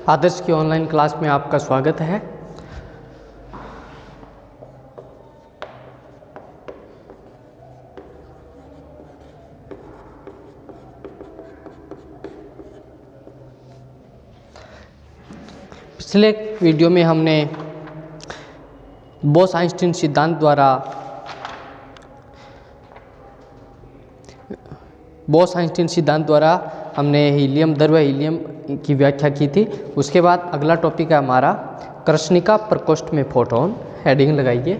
आदर्श की online class में आपका स्वागत है। पिछले वीडियो में हमने बोस-आइंस्टीन सिद्धांत द्वारा हमने हीलियम द्रव्य हीलियम की व्याख्या की थी। उसके बाद अगला टॉपिक है हमारा कृष्णिका प्रकोष्ठ में फोटोन। हेडिंग लगाइए,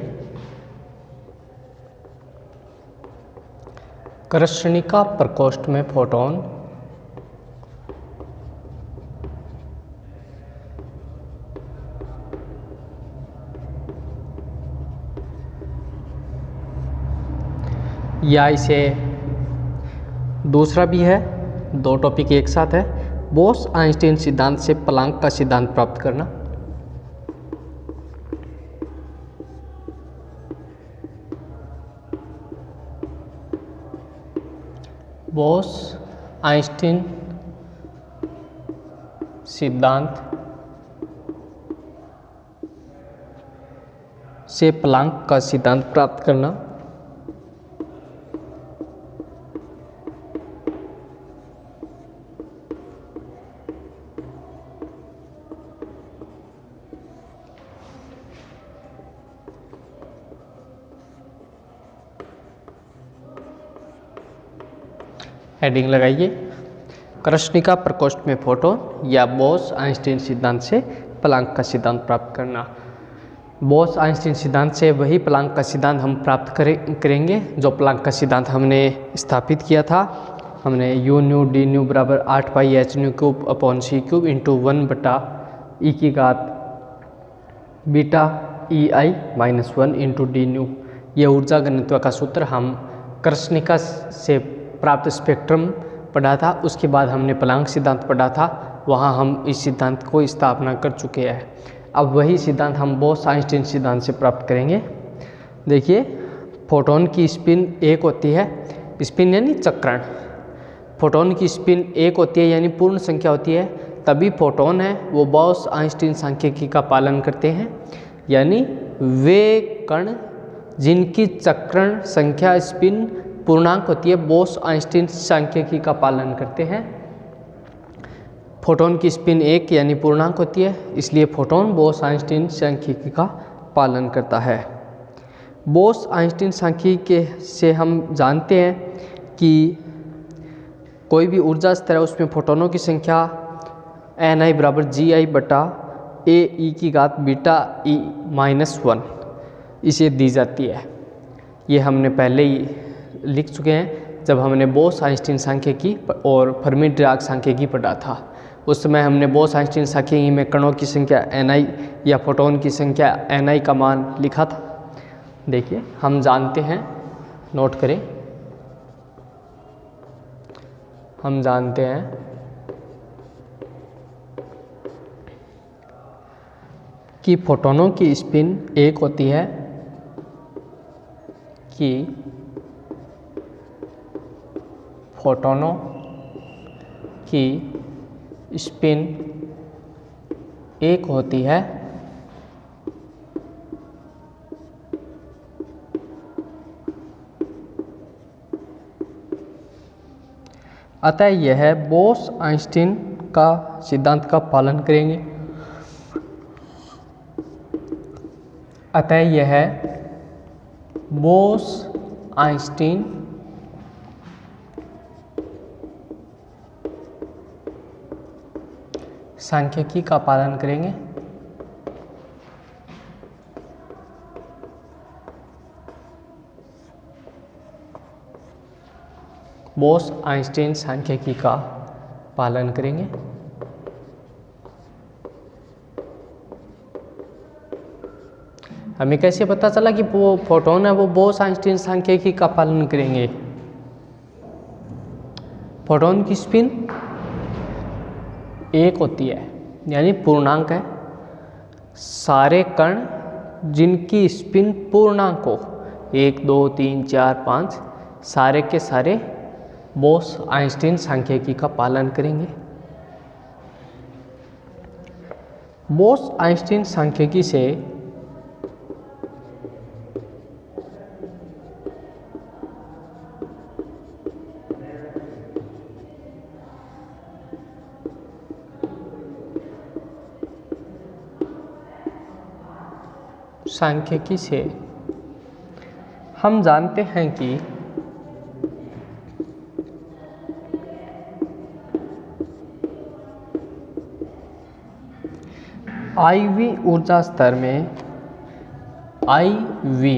कृष्णिका प्रकोष्ठ में फोटोन। या इसे दूसरा भी है, दो टॉपिक एक साथ है। बोस-आइंस्टीन सिद्धांत से प्लांक का सिद्धांत प्राप्त करना। बोस-आइंस्टीन सिद्धांत से प्लांक का सिद्धांत प्राप्त करना। हेडिंग लगाइए, कृष्णिका प्रकोष्ठ में फोटोन या बोस-आइंस्टीन सिद्धांत से प्लांक का सिद्धांत प्राप्त करना। बोस-आइंस्टीन सिद्धांत से वही प्लांक का सिद्धांत हम प्राप्त करेंगे जो प्लांक का सिद्धांत हमने स्थापित किया था। हमने यू न्यू डी न्यू बराबर 8 पाई एच न्यू क्यूब अपॉन सी क्यूब इंटू 1 बटा ई की घात बीटा ई आई माइनस 1 इंटू डी न्यू। ये ऊर्जा घनत्व का सूत्र हम कृष्णिका से प्राप्त स्पेक्ट्रम पढ़ा था। उसके बाद हमने प्लांक सिद्धांत पढ़ा था, वहाँ हम इस सिद्धांत को स्थापना कर चुके हैं। अब वही सिद्धांत हम बोस-आइंस्टीन सिद्धांत से प्राप्त करेंगे। देखिए, फोटोन की स्पिन एक होती है, स्पिन यानी चक्रण। फोटोन की स्पिन एक होती है यानी पूर्ण संख्या होती है, तभी फोटोन है वो बोस-आइंस्टीन सांख्यिकी का पालन करते हैं। यानी वे कण जिनकी चक्रण संख्या स्पिन पूर्णांक होती है बोस-आइंस्टीन सांख्यिकी का पालन करते हैं। फोटोन की स्पिन एक यानी पूर्णांक होती है, इसलिए फोटोन बोस-आइंस्टीन सांख्यिकी का पालन करता है। बोस-आइंस्टीन सांख्यिकी से हम जानते हैं कि कोई भी ऊर्जा स्तर है उसमें फोटोनों की संख्या Ni बराबर जी आई बटा ए ई की घात बीटा ई माइनस 1 इसे दी जाती है। ये हमने पहले ही लिख चुके हैं जब हमने बोस-आइंस्टीन सांख्यिकी और फर्मी-डिराक सांख्यिकी पढ़ा था। उस समय हमने बोस-आइंस्टीन सांख्यिकी में कणों की संख्या Ni या फोटोन की संख्या Ni का मान लिखा था। देखिए, हम जानते हैं, नोट करें, हम जानते हैं कि फोटोनों की स्पिन एक होती है, कि फोटोनों की स्पिन एक होती है, अतः यह बोस-आइंस्टीन का सिद्धांत का पालन करेंगे। अतः यह बोस-आइंस्टीन सांख्यिकी का पालन करेंगे। बोस-आइंस्टीन सांख्यिकी का पालन करेंगे। हमें कैसे पता चला कि वो फोटोन है वो बोस-आइंस्टीन सांख्यिकी का पालन करेंगे? फोटोन की स्पिन एक होती है यानी पूर्णांक है। सारे कण जिनकी स्पिन पूर्णांक हो 1 2 3 4 5 सारे के सारे बोस-आइंस्टीन सांख्यिकी का पालन करेंगे। बोस आइंस्टीन सांख्यिकी से हम जानते हैं कि IV ऊर्जा स्तर में IV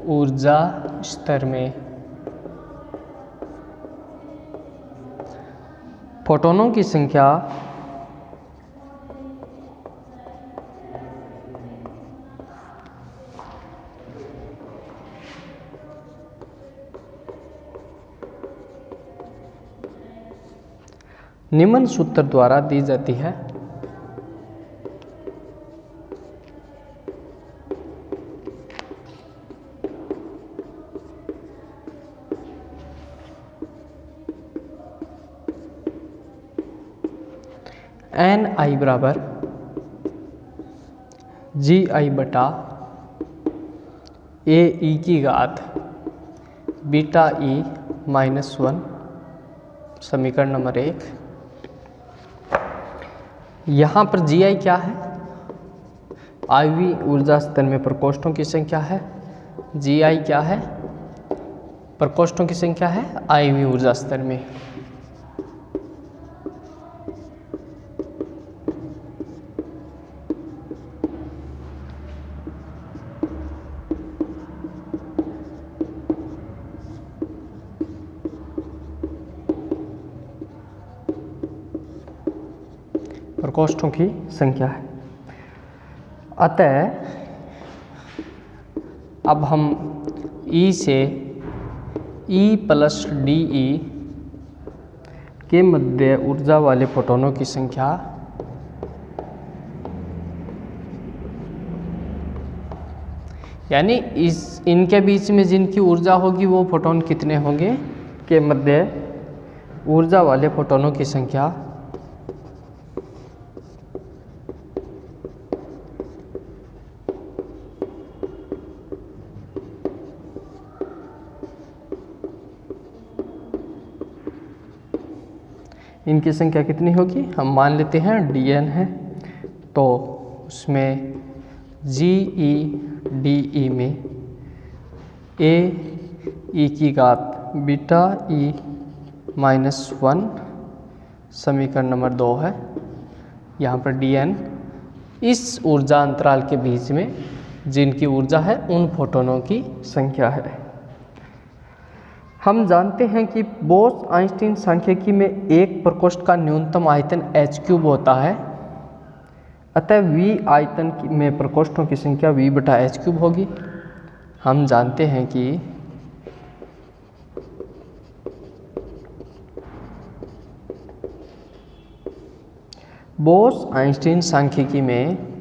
ऊर्जा स्तर में फोटोनों की संख्या निम्न सूत्र द्वारा दी जाती है। NI बराबर GI बटा AE की घात बीटा E -1, समीकरण नंबर 1। यहाँ पर GI क्या है? IV ऊर्जा स्तर में प्रकोष्ठों की संख्या है। GI क्या है? प्रकोष्ठों की संख्या है IV ऊर्जा स्तर में। प्रकोष्ठों की संख्या है। अतः अब हम E से E प्लस DE के मध्य ऊर्जा वाले फोटोनों की संख्या यानी इनके बीच में जिनकी ऊर्जा होगी वो फोटोन कितने होंगे के मध्य ऊर्जा वाले फोटोनों की संख्या इनकी संख्या कितनी होगी? हम मान लेते हैं DN है, तो उसमें GE/DE में AE की घात बीटा E -1, समीकरण नंबर 2 है। यहाँ पर DN इस ऊर्जा अंतराल के बीच में जिनकी ऊर्जा है उन फोटोनों की संख्या है। हम जानते हैं कि बोस आइंस्टीन सांख्यिकी में एक प्रकोष्ठ का न्यूनतम आयतन h³ होता है। अतः V आयतन में प्रकोष्ठों की संख्या V बटा h³ होगी। हम जानते हैं कि बोस आइंस्टीन सांख्यिकी में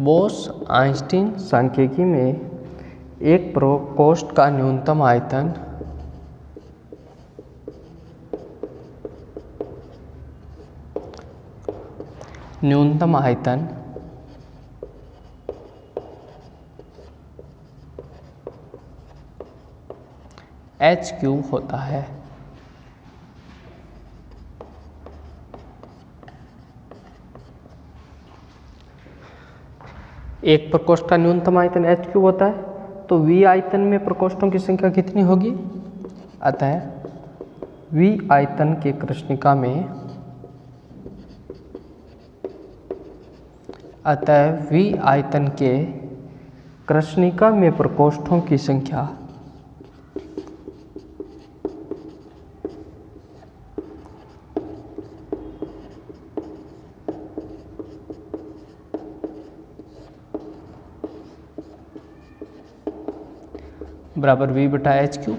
बोस आइंस्टीन सांख्यिकी में एक प्रकोष्ठ का न्यूनतम आयतन h³ होता है। एक प्रकोष्ठ का न्यूनतम आयतन h³ होता है, तो V आयतन में प्रकोष्ठों की संख्या कितनी होगी? अतः V आयतन के कृष्णिका में प्रकोष्ठों की संख्या बराबर V बटा h³।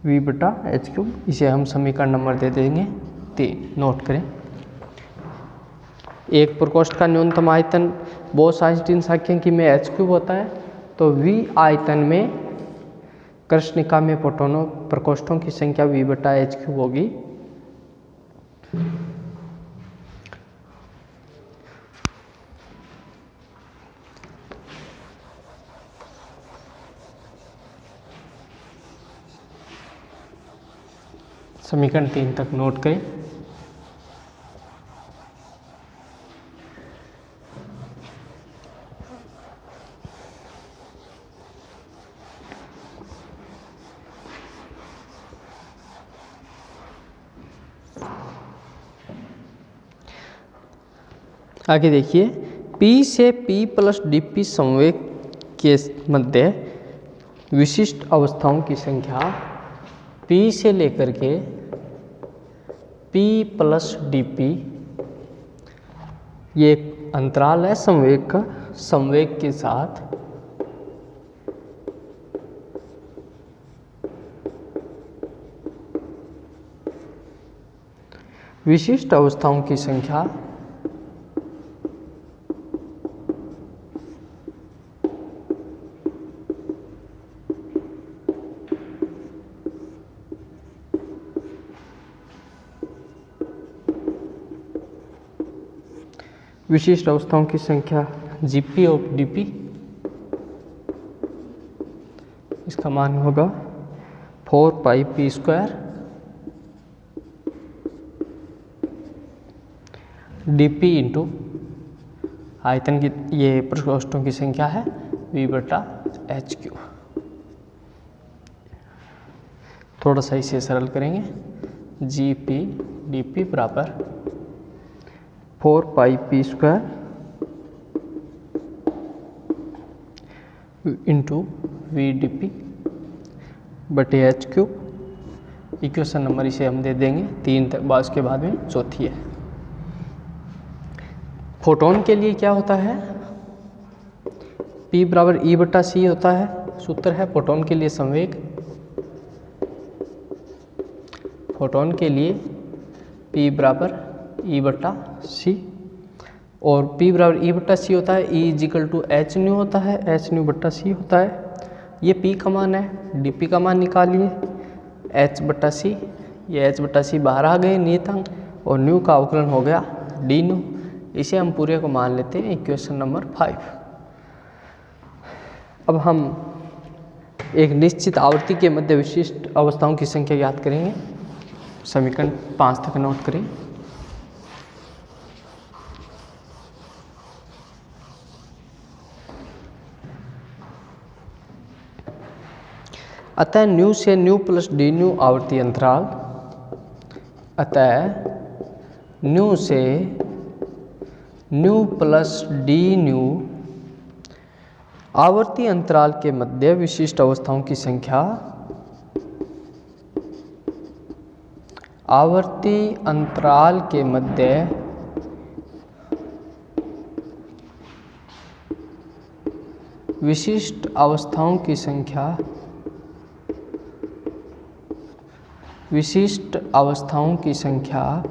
v बटा एच क्यूब, इसे हम समीकरण नंबर दे देंगे 3। नोट करें, एक प्रकोष्ठ का न्यूनतम आयतन बोस-आइंस्टीन सांख्यिकी में एच क्यूब होता है, तो v आयतन में कृष्णिका में प्रोटोनों प्रकोष्ठों की संख्या v बटा एच क्यूब होगी। समीकरण 3 तक नोट करें। आगे देखिए, P से P प्लस dP संवेग के मध्य विशिष्ट अवस्थाओं की संख्या P से लेकर के P प्लस dP, ये एक अंतराल है संवेग का, संवेग के साथ विशिष्ट अवस्थाओं की संख्या विशिष्ट अवस्थाओं की संख्या Gp ऑफ dP, इसका मान होगा 4 pi P square dP into आयतन की, ये प्रकोष्ठों की संख्या है v बटा एच क्यूब। थोड़ा सा इसे सरल करेंगे, Gp dP बराबर 4 pi P square into V D P बटे एच क्यूब। इक्वेशन नंबर इसे हम दे देंगे 3 तक, बाद के बाद में चौथी है। फोटोन के लिए क्या होता है, P बराबर E बटा सी होता है, सूत्र है फोटोन के लिए संवेग। फोटोन के लिए P बराबर E बटा सी, और P बराबर E बटा सी होता है, E equal to H nu होता है, एच न्यू बटा सी होता है। ये P का मान है, dP का मान निकालिए, H बटा सी, ये H बटा सी बाहर आ गए नियतांक, और न्यू का अवकलन हो गया डी न्यू। इसे हम पूरे को मान लेते हैं इक्वेशन नंबर 5। अब हम एक निश्चित आवर्ती के मध्य विशिष्ट अवस्थाओं की संख्या ज्ञात करेंगे। समीकरण 5 तक नोट करें। अतः न्यू से न्यू प्लस डी न्यू आवर्ती अंतराल, अतः न्यू से न्यू प्लस डी न्यू आवर्ती अंतराल के मध्य विशिष्ट अवस्थाओं की संख्या, आवर्ती अंतराल के मध्य विशिष्ट अवस्थाओं की संख्या, विशिष्ट अवस्थाओं की संख्या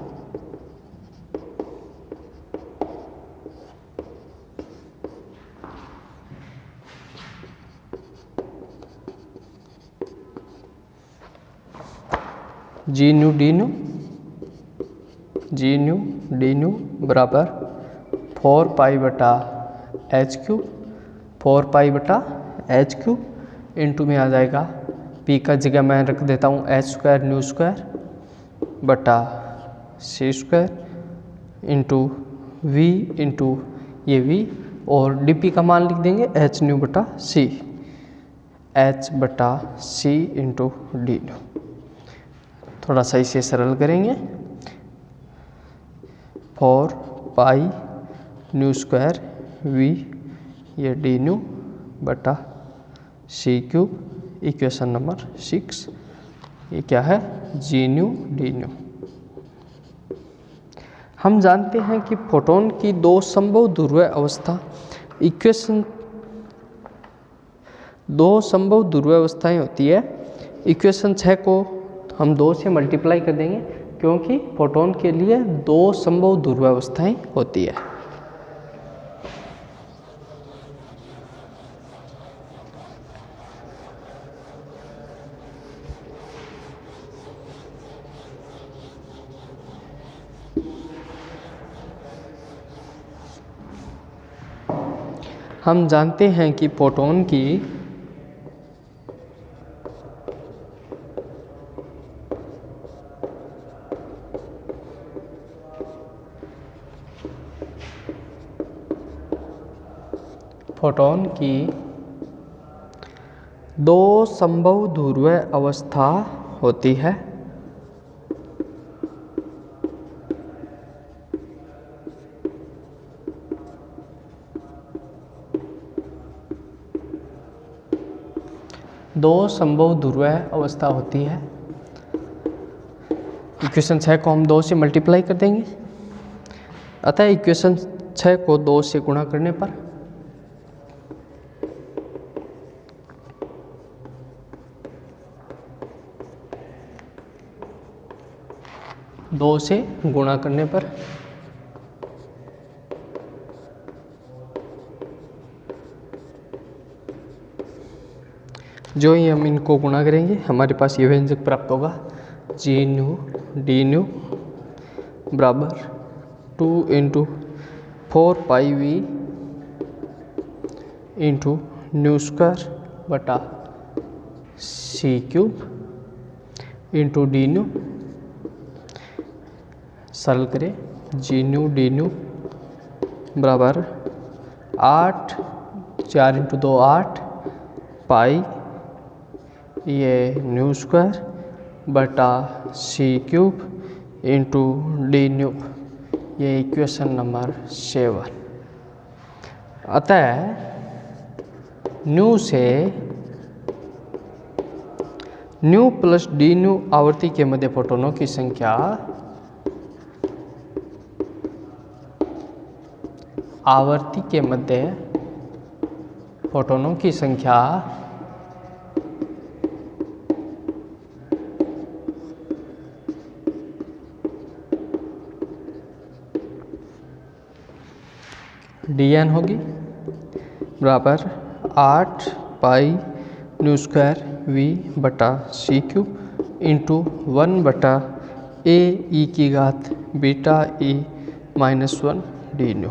जी न्यू डी न्यू, जी न्यू डी न्यू बराबर 4 पाई बटा एच क्यूब, 4 पाई बटा एच क्यूब इंटू में आ जाएगा, P का जगह मैं रख देता हूँ एच स्क्वायर न्यू स्क्वायर बटा सी स्क्वायर इंटू वी इंटू ये V, और dP का मान लिख देंगे एच न्यू बटा सी, एच बटा सी इंटू डी न्यू। थोड़ा सा इसे सरल करेंगे, 4 पाई न्यू स्क्वायर V, ये डी न्यू बटा सी क्यूब, इक्वेशन नंबर 6। ये क्या है, जी न्यू डी न्यू। हम जानते हैं कि फोटोन की दो संभव ध्रुवीय अवस्था, इक्वेशन दो संभव ध्रुवीय अवस्थाएं होती है, इक्वेशन 6 को हम 2 से मल्टीप्लाई कर देंगे क्योंकि फोटोन के लिए 2 संभव ध्रुवावस्थाएं होती है। हम जानते हैं कि फोटोन की 2 संभव ध्रुव अवस्था होती है। इक्वेशन 6 को हम 2 से मल्टीप्लाई कर देंगे, अतः इक्वेशन 6 को 2 से गुणा करने पर 2 से गुणा करने पर जो ही हम इनको गुणा करेंगे हमारे पास ये व्यंजक प्राप्त होगा जी न्यू डी न्यू बराबर 2 into 4 pi V into nu square बटा C cube into D nu. सरल करें जी न्यू डी न्यू बराबर 8 4 इंटू 2 8 पाई ये न्यू स्क्वायर बटा C cube into D new. ये इक्वेशन नंबर 7। अतः न्यू से न्यू प्लस डी न्यू आवर्ती के मध्य फोटोनों की संख्या आवर्ती के मध्य फोटोनों की संख्या dn होगी बराबर 8 पाई न्यू स्क्वायर वी बटा सी क्यूब इंटू 1 बटा ए ई की घात beta E minus 1 D new.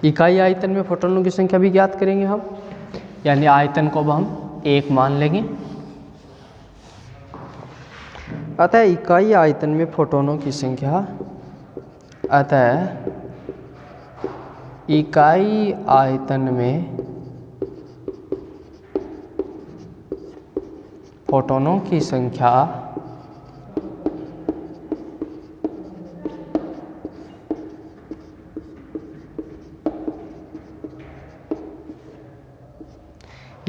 इकाई आयतन में फोटोनों की संख्या भी ज्ञात करेंगे हम, यानी आयतन को अब हम 1 मान लेंगे। अतः इकाई आयतन में फोटोनों की संख्या इकाई आयतन में फोटोनों की संख्या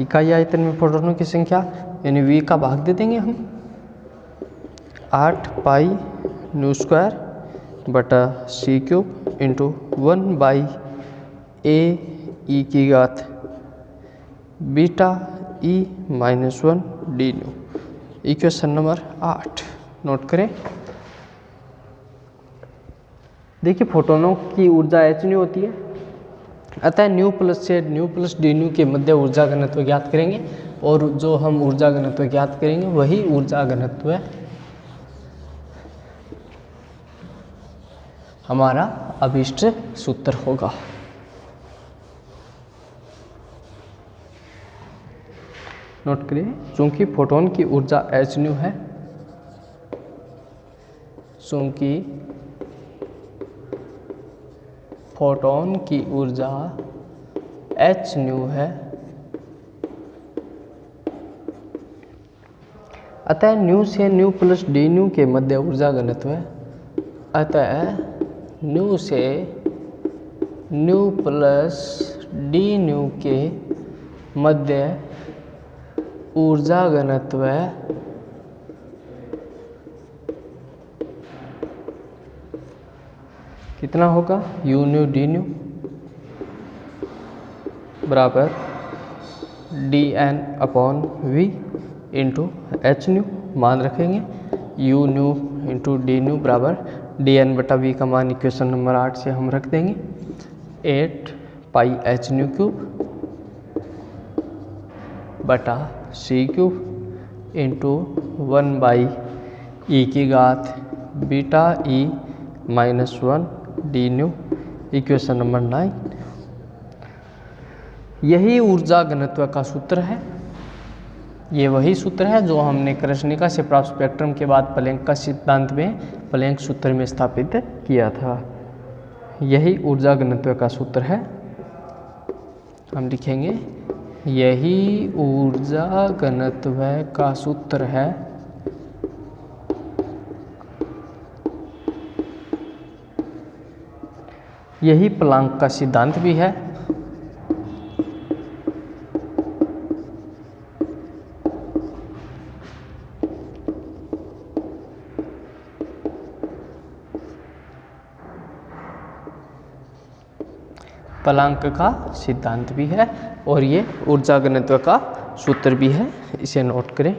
इकाई आयतन में फोटोनों की संख्या यानी v का भाग दे देंगे हम 8 पाई न्यू स्क्वायर बटा सी क्यूब इंटू 1 बाई ए ई की घात beta E minus 1 D new. Equation number 8 note करें। देखिए फोटोनों की ऊर्जा h न्यू होती है, अतः न्यू प्लस डी न्यू के मध्य ऊर्जा घनत्व ज्ञात करेंगे और जो हम ऊर्जा घनत्व ज्ञात करेंगे वही ऊर्जा घनत्व हमारा अभीष्ट सूत्र होगा। नोट करिए, चूंकि फोटोन की ऊर्जा h न्यू है, चूंकि फोटोन की ऊर्जा h न्यू है, अतः न्यू से न्यू प्लस डी न्यू के मध्य ऊर्जा घनत्व है। अतः न्यू से न्यू प्लस डी न्यू के मध्य ऊर्जा घनत्व कितना होगा यू न्यू डी न्यू बराबर D N upon V into H nu मान रखेंगे, U nu into D nu बराबर डी एन बटा वी का मान इक्वेशन नंबर 8 से हम रख देंगे 8 पाई एच न्यू क्यूब बटा C cube into 1 by E की घात beta E minus 1 D new equation number 9। यही ऊर्जा घनत्व का सूत्र है। ये वही सूत्र है जो हमने कृष्णिका से प्राप्त स्पेक्ट्रम के बाद प्लैंक का सिद्धांत में प्लैंक सूत्र में स्थापित किया था। यही ऊर्जा घनत्व का सूत्र है। हम लिखेंगे यही ऊर्जा घनत्व का सूत्र है। यही प्लैंक का सिद्धांत भी है। प्लैंक का सिद्धांत भी है और ये ऊर्जा घनत्व का सूत्र भी है, इसे नोट करें।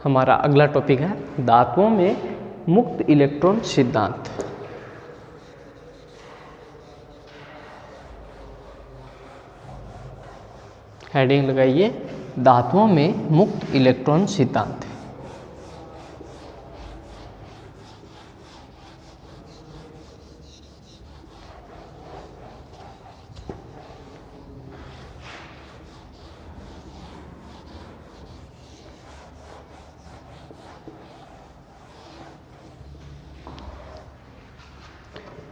हमारा अगला टॉपिक है धातुओं में मुक्त इलेक्ट्रॉन सिद्धांत। हेडिंग लगाइए धातुओं में मुक्त इलेक्ट्रॉन सिद्धांत।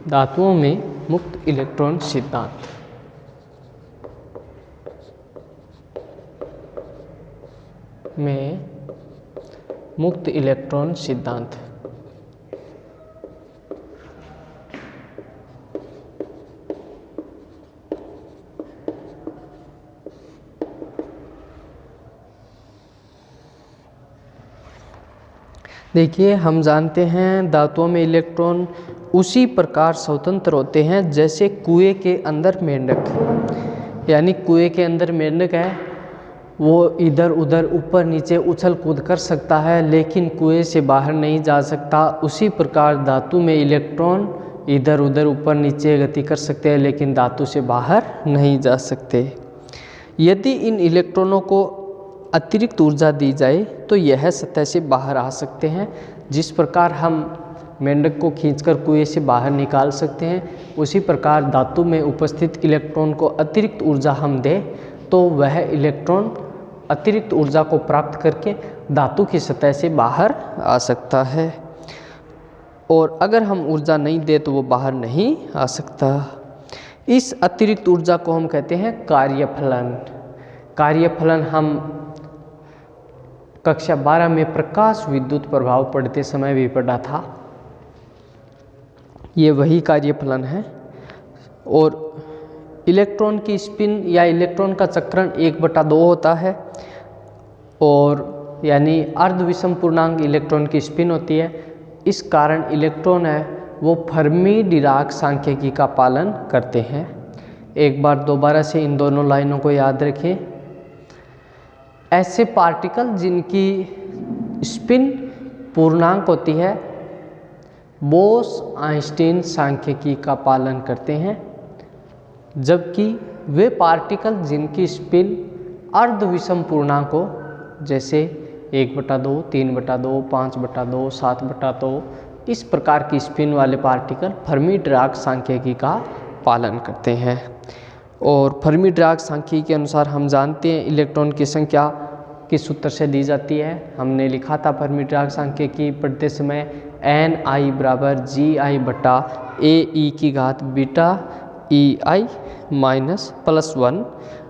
धातुओं में मुक्त इलेक्ट्रॉन सिद्धांत। में मुक्त इलेक्ट्रॉन सिद्धांत। देखिए, हम जानते हैं धातुओं में इलेक्ट्रॉन उसी प्रकार स्वतंत्र होते हैं जैसे कुएं के अंदर मेंढक। यानी कुएं के अंदर मेंढक है, वो इधर उधर ऊपर नीचे उछल कूद कर सकता है लेकिन कुएं से बाहर नहीं जा सकता। उसी प्रकार धातु में इलेक्ट्रॉन इधर उधर ऊपर नीचे गति कर सकते हैं लेकिन धातु से बाहर नहीं जा सकते। यदि इन इलेक्ट्रॉनों को अतिरिक्त ऊर्जा दी जाए तो यह सतह से बाहर आ सकते हैं। जिस प्रकार हम मेंढक को खींचकर कुएं से बाहर निकाल सकते हैं, उसी प्रकार धातु में उपस्थित इलेक्ट्रॉन को अतिरिक्त ऊर्जा हम दें तो वह इलेक्ट्रॉन अतिरिक्त ऊर्जा को प्राप्त करके धातु की सतह से बाहर आ सकता है, और अगर हम ऊर्जा नहीं दें तो वो बाहर नहीं आ सकता। इस अतिरिक्त ऊर्जा को हम कहते हैं कार्यफलन। कार्यफलन हम कक्षा 12 में प्रकाश विद्युत प्रभाव पढ़ते समय भी पढ़ा था। ये वही कार्यफलन है। और इलेक्ट्रॉन की स्पिन या इलेक्ट्रॉन का चक्रण 1/2 होता है, और यानी अर्ध विषम पूर्णांक इलेक्ट्रॉन की स्पिन होती है। इस कारण इलेक्ट्रॉन है वो फर्मी डिराक सांख्यिकी का पालन करते हैं। एक बार दोबारा से इन दोनों लाइनों को याद रखें। ऐसे पार्टिकल जिनकी स्पिन पूर्णांक होती है बोस-आइंस्टीन सांख्यिकी का पालन करते हैं, जबकि वे पार्टिकल जिनकी स्पिन अर्ध विषम पूर्णांक हो, जैसे 1/2, 3/2, 5/2, 7/2, इस प्रकार की स्पिन वाले पार्टिकल फर्मी डिराक सांख्यिकी का पालन करते हैं। और फर्मी डिराक सांख्यिकी के अनुसार हम जानते हैं इलेक्ट्रॉन की संख्या किस सूत्र से दी जाती है। हमने लिखा था फर्मी डिराक सांख्यिकी पढ़ते समय Ni बराबर Gi/Ae बीटा EI -+1,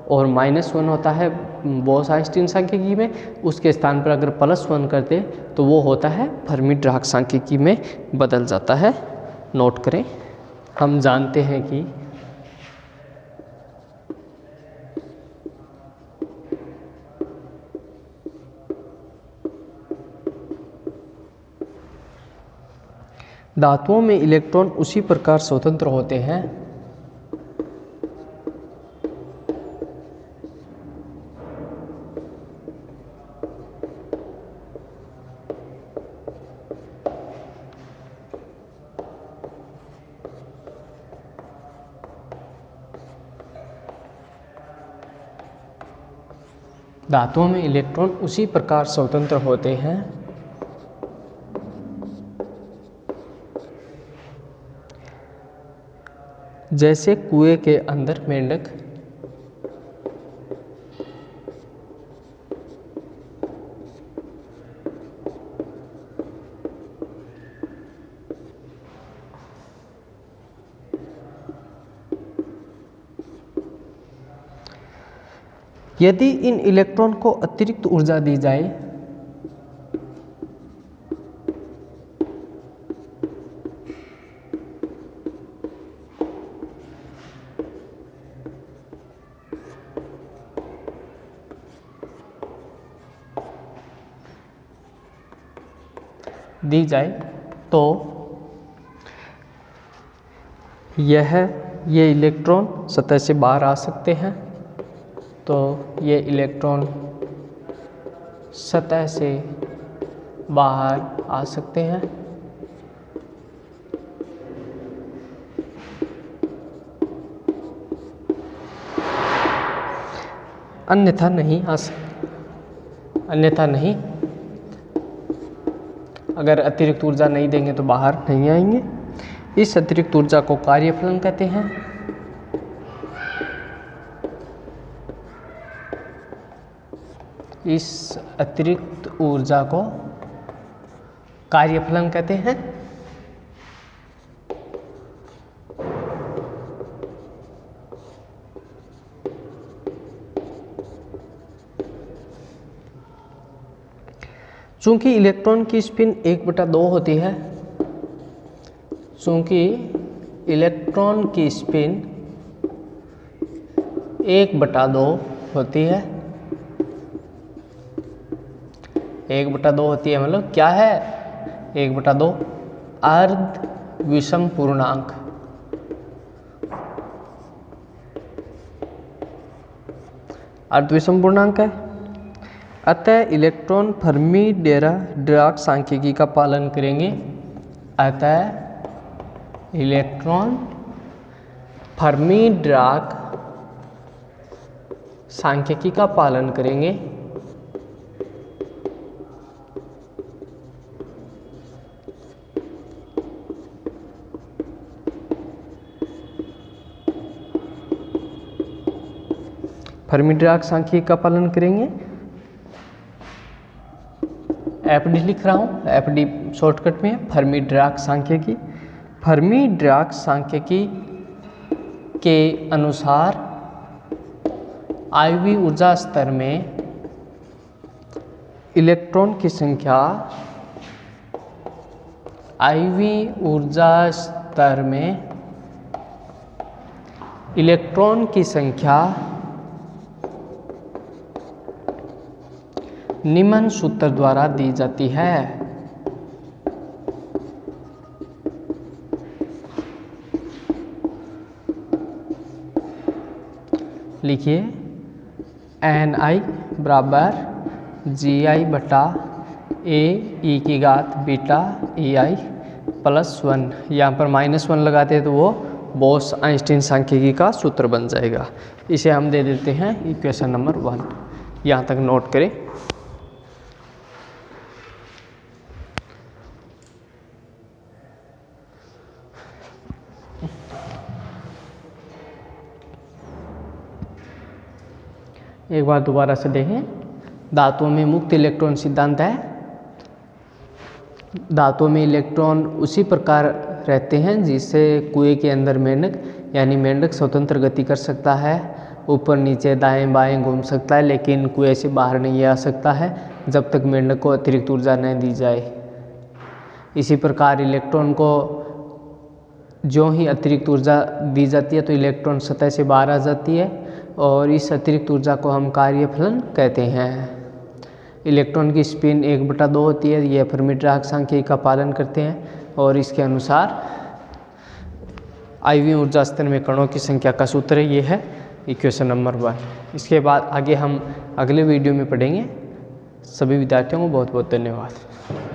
और -1 होता है बोस-आइंस्टीन सांख्यिकी में। उसके स्थान पर अगर +1 करते तो वो होता है फर्मी डिराक सांख्यिकी में बदल जाता है। नोट करें, हम जानते हैं कि धातुओं में इलेक्ट्रॉन उसी प्रकार स्वतंत्र होते हैं धातुओं में इलेक्ट्रॉन उसी प्रकार स्वतंत्र होते हैं जैसे कुएं के अंदर मेंढक यदि इन इलेक्ट्रॉन को अतिरिक्त ऊर्जा दी जाए तो ये इलेक्ट्रॉन सतह से बाहर आ सकते हैं। तो ये इलेक्ट्रॉन सतह से बाहर आ सकते हैं। अन्यथा नहीं, अगर अतिरिक्त ऊर्जा नहीं देंगे तो बाहर नहीं आएंगे। इस अतिरिक्त ऊर्जा को कार्यफलन कहते हैं। इस अतिरिक्त ऊर्जा को कार्यफलन कहते हैं। चूंकि इलेक्ट्रॉन की स्पिन 1/2 होती है, चूंकि इलेक्ट्रॉन की स्पिन 1/2 होती है, 1/2 होती है, मतलब क्या है 1/2 अर्ध विषम पूर्णांक। अर्ध विषम पूर्णांक है। अतः इलेक्ट्रॉन फर्मी डिराक सांख्यिकी का पालन करेंगे। अतः इलेक्ट्रॉन फर्मी डिराक सांख्यिकी का पालन करेंगे। फर्मी डिराक सांख्यिकी का पालन करेंगे। एफडी लिख रहा हूँ, एफडी शॉर्टकट में फर्मी डिराक सांख्यिकी। फर्मी डिराक सांख्यिकी के अनुसार आण्विक ऊर्जा स्तर में इलेक्ट्रॉन की संख्या, आण्विक ऊर्जा स्तर में इलेक्ट्रॉन की संख्या निम्न सूत्र द्वारा दी जाती है। लिखिए Ni बराबर GI/A e⁻⁴ यहाँ पर -1 लगाते हैं तो वो बोस आइंस्टीन सांख्यिकी का सूत्र बन जाएगा। इसे हम दे देते हैं इक्वेशन नंबर 1। यहाँ तक नोट करें। एक बार दोबारा से देखें। धातुओं में मुक्त इलेक्ट्रॉन सिद्धांत है। धातुओं में इलेक्ट्रॉन उसी प्रकार रहते हैं जिससे कुएं के अंदर मेंढक, यानी मेंढक स्वतंत्र गति कर सकता है, ऊपर नीचे दाएं बाएं घूम सकता है, लेकिन कुएं से बाहर नहीं आ सकता है जब तक मेंढक को अतिरिक्त ऊर्जा न दी जाए। इसी प्रकार इलेक्ट्रॉन को जो ही अतिरिक्त ऊर्जा दी जाती है तो इलेक्ट्रॉन सतह से बाहर आ जाती है और इस अतिरिक्त ऊर्जा को हम कार्यफलन कहते हैं। इलेक्ट्रॉन की स्पिन 1/2 होती है। यह फर्मी डिराक सांख्यिकी का पालन करते हैं। और इसके अनुसार आयवीय ऊर्जा स्तर में कणों की संख्या का सूत्र ये है इक्वेशन नंबर 1। इसके बाद आगे हम अगले वीडियो में पढ़ेंगे। सभी विद्यार्थियों को बहुत बहुत धन्यवाद।